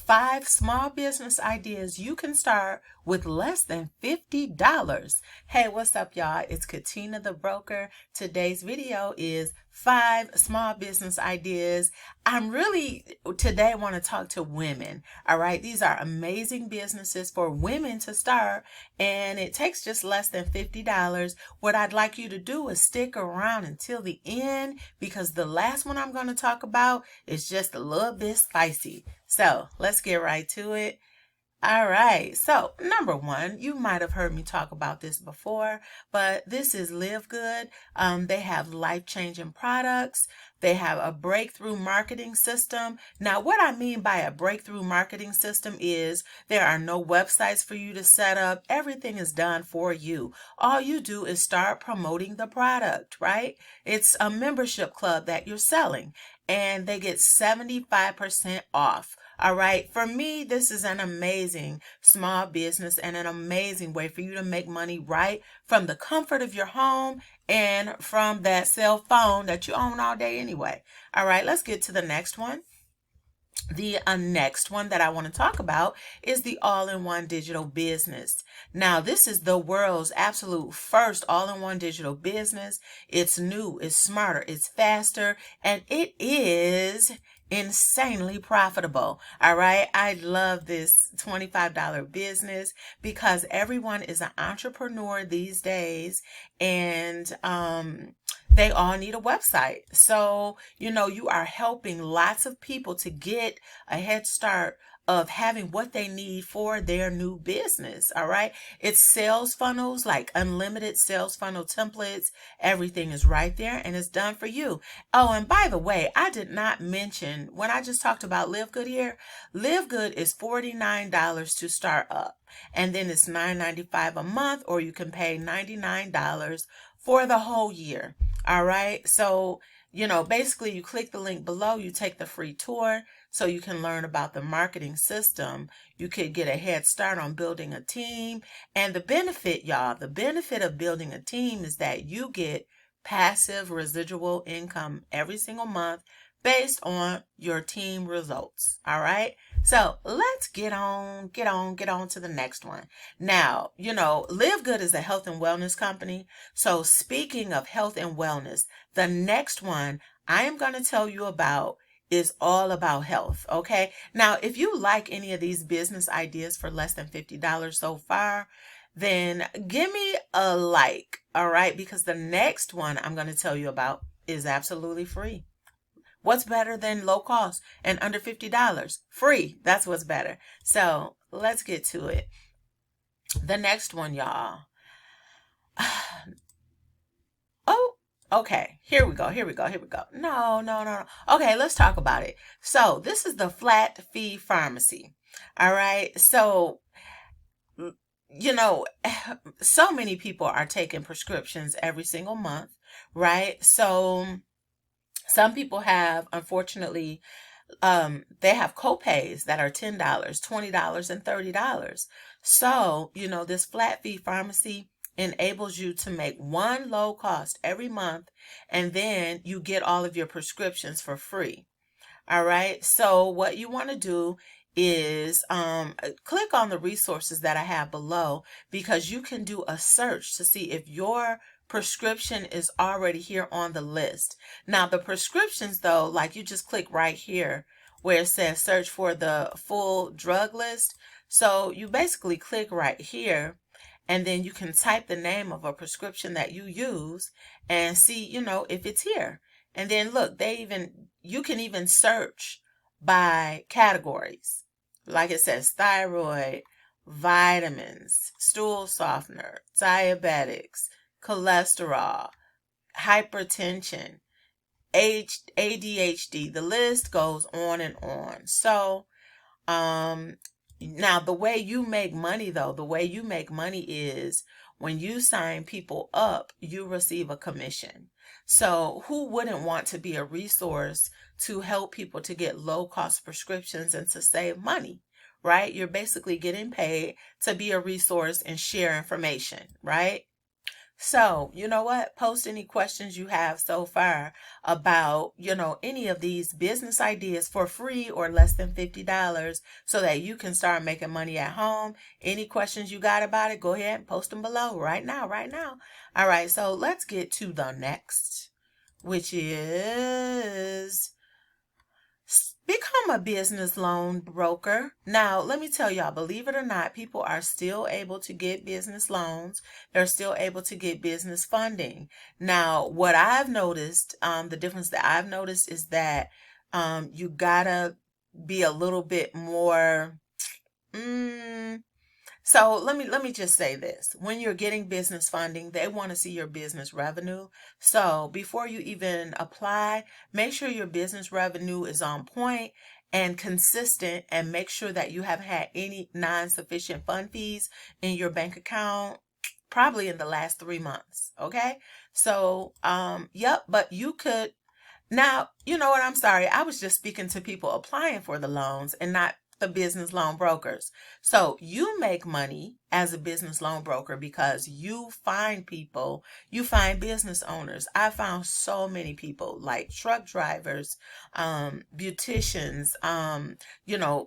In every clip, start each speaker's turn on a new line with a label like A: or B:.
A: 5 small business ideas you can start with less than $50. Hey, what's up, y'all? It's Katina the Broker. Today's video is 5 small business ideas. Today want to talk to women. All right, these are amazing businesses for women to start, and it takes just less than $50. What I'd like you to do is stick around until the end, because the last one I'm going to talk about is just a little bit spicy. So let's get right to it. All right, so number 1, you might have heard me talk about this before, but this is Live Good. They have life-changing products. They have a breakthrough marketing system. Now, what I mean by a breakthrough marketing system is there are no websites for you to set up. Everything is done for you. All you do is start promoting the product, right? It's a membership club that you're selling, and they get 75% off. All right. For me, this is an amazing small business and an amazing way for you to make money right from the comfort of your home and from that cell phone that you own all day anyway. All right. Let's get to the next one. The next one that I want to talk about is the all-in-one digital business. Now, this is the world's absolute first all-in-one digital business. It's new, it's smarter, it's faster, and it is insanely profitable. All right. I love this $25 business because everyone is an entrepreneur these days, and they all need a website. So, you are helping lots of people to get a head start of having what they need for their new business. All right. It's sales funnels, like unlimited sales funnel templates. Everything is right there and it's done for you. Oh, and by the way, I did not mention when I just talked about Live Good here. Live Good is $49 to start up, and then it's $9.95 a month, or you can pay $99 for the whole year. All right. So, basically you click the link below, you take the free tour so you can learn about the marketing system. You could get a head start on building a team. And the benefit, y'all, the benefit of building a team is that you get passive residual income every single month based on your team results. All right. So let's get on to the next one. Now, Live Good is a health and wellness company. So speaking of health and wellness, the next one I am going to tell you about is all about health. Okay. Now, if you like any of these business ideas for less than $50 so far, then give me a like. All right. Because the next one I'm going to tell you about is absolutely free. What's better than low cost and under $50? Free. That's what's better. So let's get to it. The next one, y'all. Oh, okay. Here we go. No. Okay, let's talk about it. So this is the flat fee pharmacy. All right. So, so many people are taking prescriptions every single month, right? So some people have, unfortunately, they have copays that are $10, $20, and $30. So, this flat fee pharmacy enables you to make one low cost every month, and then you get all of your prescriptions for free. All right. So what you want to do is click on the resources that I have below, because you can do a search to see if your prescription is already here on the list. Now, the prescriptions, though, like, you just click right here where it says search for the full drug list. So you basically click right here, and then you can type the name of a prescription that you use and see, if it's here. And then look, you can even search by categories. Like it says thyroid, vitamins, stool softener, diabetics, cholesterol, hypertension, ADHD. The list goes on and on. So, now the way you make money, though, is when you sign people up, you receive a commission. So who wouldn't want to be a resource to help people to get low cost prescriptions and to save money, right? You're basically getting paid to be a resource and share information, right? So, you know what? Post any questions you have so far about, any of these business ideas for free or less than $50 so that you can start making money at home. Any questions you got about it, go ahead and post them below right now, right now. All right, so let's get to the next, which is become a business loan broker. Now, let me tell y'all, believe it or not, people are still able to get business loans. They're still able to get business funding. Now, what I've noticed, the difference that I've noticed is that you gotta be a little bit more. So let me just say this. When you're getting business funding, they want to see your business revenue. So before you even apply, make sure your business revenue is on point and consistent, and make sure that you haven't had any non-sufficient fund fees in your bank account probably in the last 3 months. Okay. So yep, but you could now, you know what? I'm sorry. I was just speaking to people applying for the loans and not the business loan brokers. So you make money as a business loan broker because you find people, you find business owners. I found so many people like truck drivers, beauticians,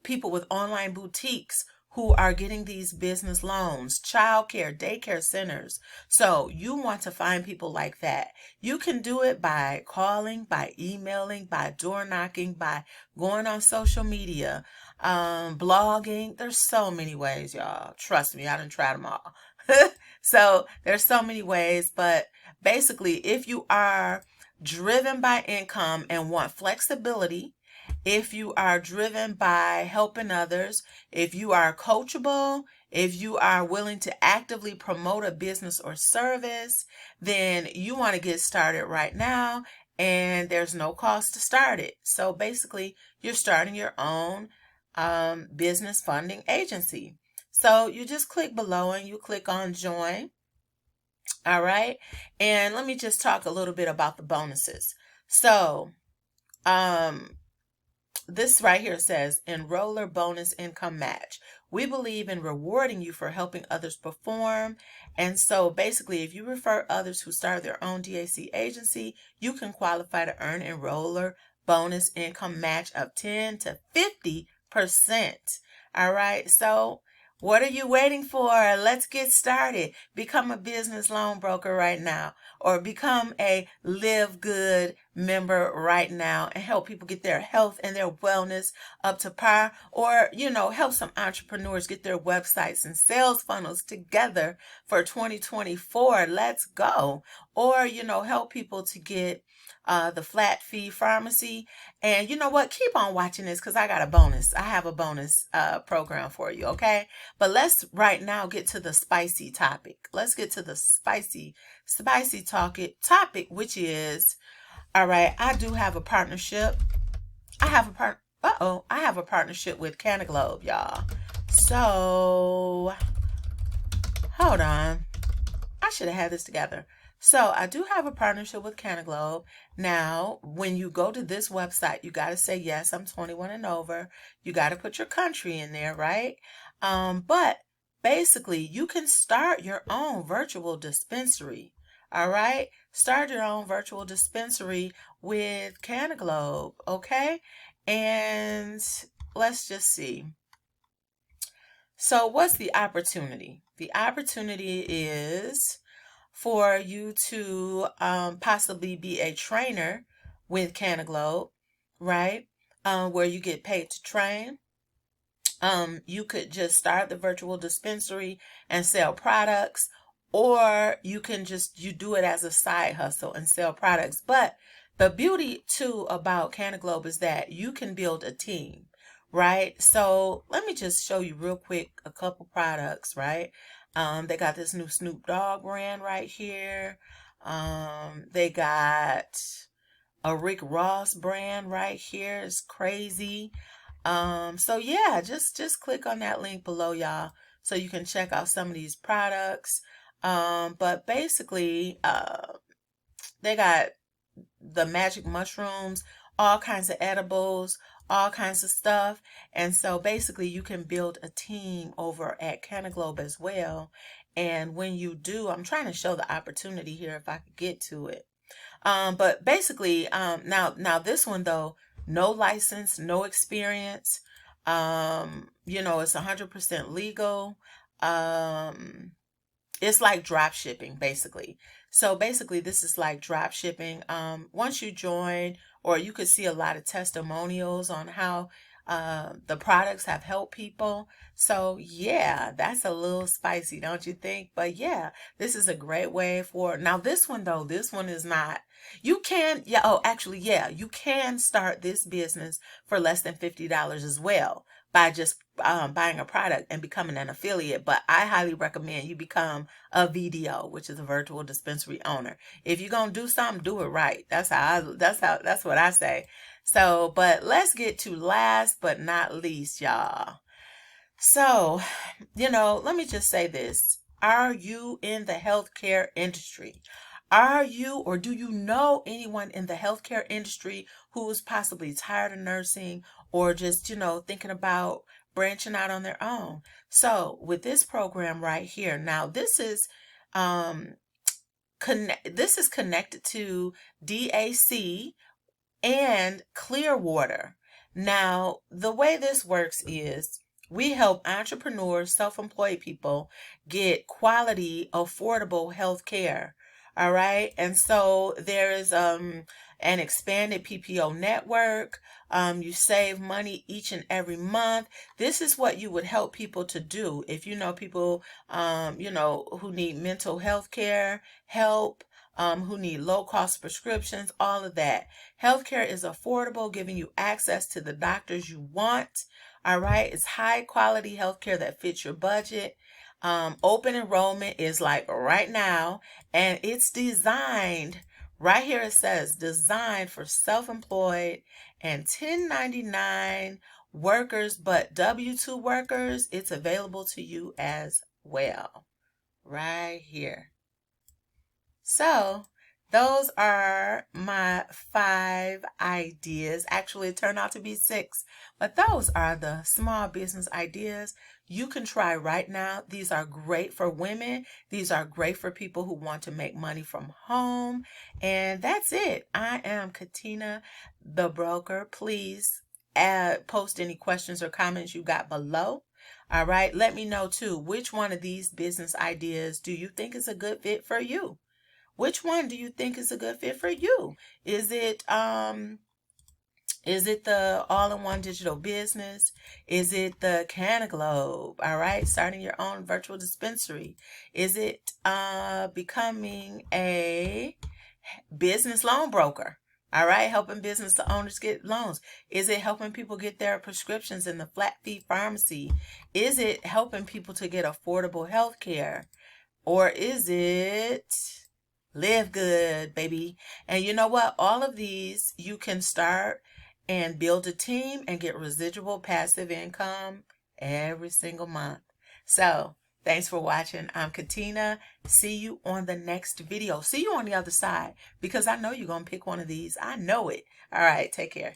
A: people with online boutiques who are getting these business loans, childcare, daycare centers. So you want to find people like that. You can do it by calling, by emailing, by door knocking, by going on social media, blogging. There's so many ways, y'all. Trust me, I done tried them all. So there's so many ways, but basically, if you are driven by income and want flexibility, if you are driven by helping others, if you are coachable, if you are willing to actively promote a business or service, then you want to get started right now, and there's no cost to start it. So basically, you're starting your own business funding agency. So you just click below and you click on join. All right. And let me just talk a little bit about the bonuses. So, this right here says Enroller Bonus Income Match. We believe in rewarding you for helping others perform. And so basically, if you refer others who start their own DAC agency, you can qualify to earn Enroller Bonus Income Match of 10 to 50%. All right. So what are you waiting for? Let's get started. Become a business loan broker right now, or become a Live Good member right now and help people get their health and their wellness up to par, or, help some entrepreneurs get their websites and sales funnels together for 2024. Let's go. Or, help people to get the flat fee pharmacy. And you know what? Keep on watching this because I got a bonus. I have a bonus program for you. Okay. But let's right now get to the spicy topic. Let's get to the spicy topic, which is, all right, I do have a partnership. I have a partnership with CannaGlobe, y'all. So, hold on. I should have had this together. So I do have a partnership with CannaGlobe. Now, when you go to this website, you got to say, yes, I'm 21 and over. You got to put your country in there, right? But basically, you can start your own virtual dispensary. All right? Start your own virtual dispensary with CannaGlobe, okay? And let's just see. So what's the opportunity? The opportunity is for you to possibly be a trainer with CannaGlobe, right? Where you get paid to train. You could just start the virtual dispensary and sell products, or you can you do it as a side hustle and sell products. But the beauty too about CannaGlobe is that you can build a team, right? So let me just show you real quick a couple products, right? They got this new Snoop Dogg brand right here. They got a Rick Ross brand right here. It's crazy. So yeah, just click on that link below, y'all, so you can check out some of these products. But basically, they got the magic mushrooms, all kinds of edibles, all kinds of stuff. And so basically you can build a team over at CannaGlobe as well. And when you do, I'm trying to show the opportunity here if I could get to it. But basically, now this one though, no license, no experience. It's 100% legal. It's like drop shipping basically. So basically this is like drop shipping. Once you join, or you could see a lot of testimonials on how the products have helped people. So yeah, that's a little spicy, don't you think? But yeah, this is a great way for, now this one though, this one is not, you can, yeah, oh, actually, yeah, you can start this business for less than $50 as well by just buying a product and becoming an affiliate. But I highly recommend you become a VDO, which is a virtual dispensary owner. If you're gonna do something, do it right. That's what I say. So, but let's get to last but not least, y'all. So, let me just say this. Are you in the healthcare industry? Are you, or do you know anyone in the healthcare industry who's possibly tired of nursing, or just, thinking about branching out on their own? So with this program right here, now this is connected to DAC and Clearwater. Now, the way this works is we help entrepreneurs, self-employed people get quality, affordable health care. All right. And so there is an expanded PPO network. You save money each and every month. This is what you would help people to do. If you know people, who need mental health care, help, who need low-cost prescriptions, all of that. Healthcare is affordable, giving you access to the doctors you want. All right. It's high-quality healthcare that fits your budget. Open enrollment is like right now, and it's designed, right here it says, designed for self-employed and 1099 workers, but W-2 workers, it's available to you as well. Right here. So those are my 5 ideas. Actually, it turned out to be 6, but those are the small business ideas you can try right now. These are great for women. These are great for people who want to make money from home. And that's it. I am Katina the Broker. Please post any questions or comments you got below. All right. Let me know too, which one of these business ideas do you think is a good fit for you? Which one do you think is a good fit for you? Is it the all-in-one digital business? Is it the CannaGlobe? All right, starting your own virtual dispensary. Is it becoming a business loan broker? All right, helping business owners get loans. Is it helping people get their prescriptions in the flat fee pharmacy? Is it helping people to get affordable health care? Or is it live good, baby? And you know what? All of these you can start and build a team and get residual passive income every single month. So thanks for watching. I'm Katina. See you on the next video. See you on the other side, because I know you're going to pick one of these. I know it. All right. Take care.